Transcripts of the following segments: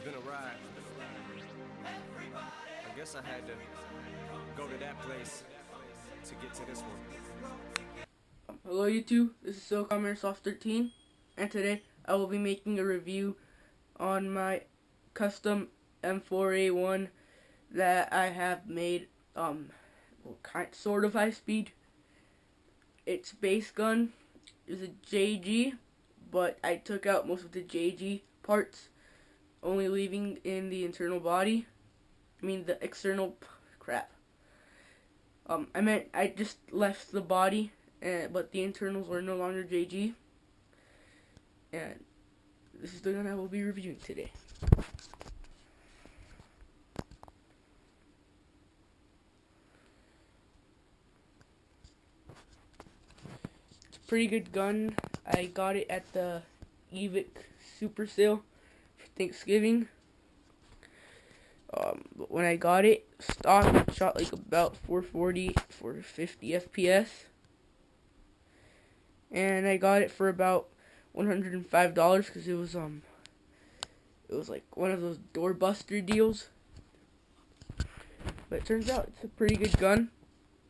been a ride. I guess I had to go to that place to get to this one. Hello YouTube, this is SoCalMairSoft 13, and today I will be making a review on my custom M4A1 that I have made sort of high speed. Its base gun is a JG, but I took out most of the JG parts, only leaving in the internal body. The external crap. I just left the body, but the internals were no longer JG. And this is the gun I will be reviewing today. It's a pretty good gun. I got it at the Evic Super Sale for Thanksgiving. But when I got it stock, it shot like about 440, 450 FPS. And I got it for about $105 because it was like one of those doorbuster deals. But it turns out it's a pretty good gun,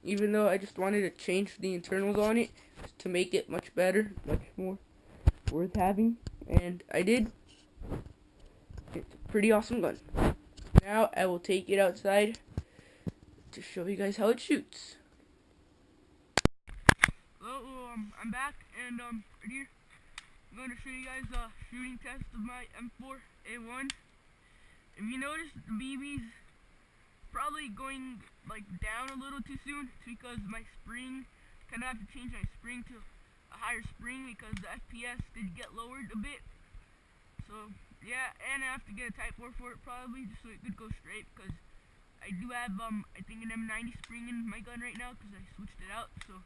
even though I just wanted to change the internals on it to make it much better, much more worth having, and I did. It's a pretty awesome gun. Now I will take it outside to show you guys how it shoots. Hello, I'm back, and right here I'm going to show you guys a shooting test of my M4A1. If you notice, the BB's probably going like down a little too soon. It's because my spring, kind of have to change my spring to a higher spring because the FPS did get lowered a bit. So yeah, and I have to get a Type 4 for it probably, just so it could go straight, because I do have, I think an M90 spring in my gun right now, because I switched it out. So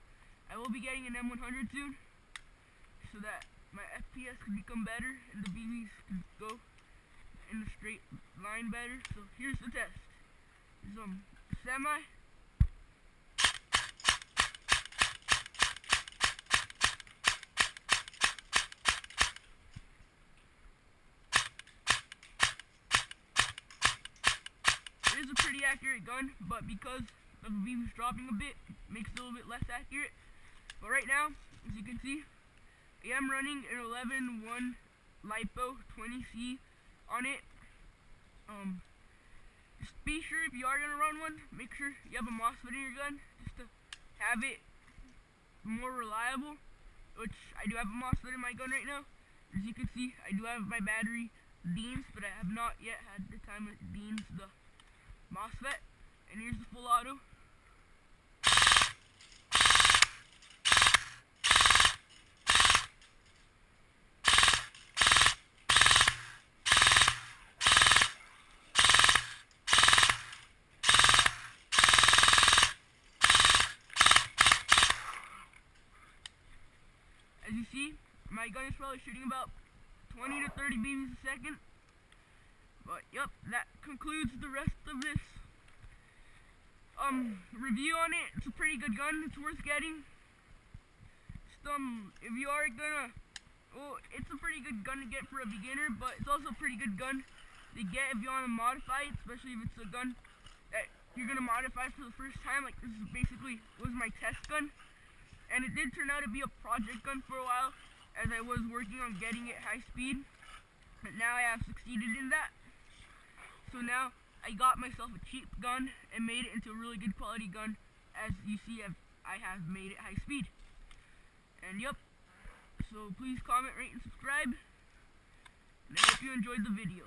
I will be getting an M100 soon, so that my FPS can become better, and the BBs can go in a straight line better. So here's the test. It's semi. It is a pretty accurate gun, but because the beam is dropping a bit, it makes it a little bit less accurate. But right now, as you can see, I am running an 11.1 LiPo 20C on it. Just be sure, if you are going to run one, make sure you have a MOSFET in your gun, just to have it more reliable, which I do have a MOSFET in my gun right now. As you can see, I do have my battery deans, but I have not yet had the time to deans the MOSFET. And here's the full auto. As you see, my gun is probably shooting about 20 to 30 beams a second. But yep, that concludes the rest of this review on it. It's a pretty good gun. It's worth getting. Just, if you are gonna, it's a pretty good gun to get for a beginner, but it's also a pretty good gun to get if you want to modify it, especially if it's a gun that you're gonna modify for the first time. Like, this is basically was my test gun, and it did turn out to be a project gun for a while, as I was working on getting it high speed, but now I have succeeded in that. So now I got myself a cheap gun and made it into a really good quality gun. As you see, I have made it high speed. And yep, so please comment, rate, and subscribe, and I hope you enjoyed the video.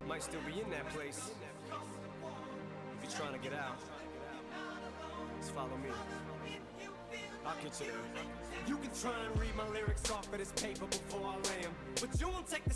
Might still be in that place. If you're trying to get out, just follow me. I'll get you there. You can try and read my lyrics off of this paper before I lay 'em, but you won't take the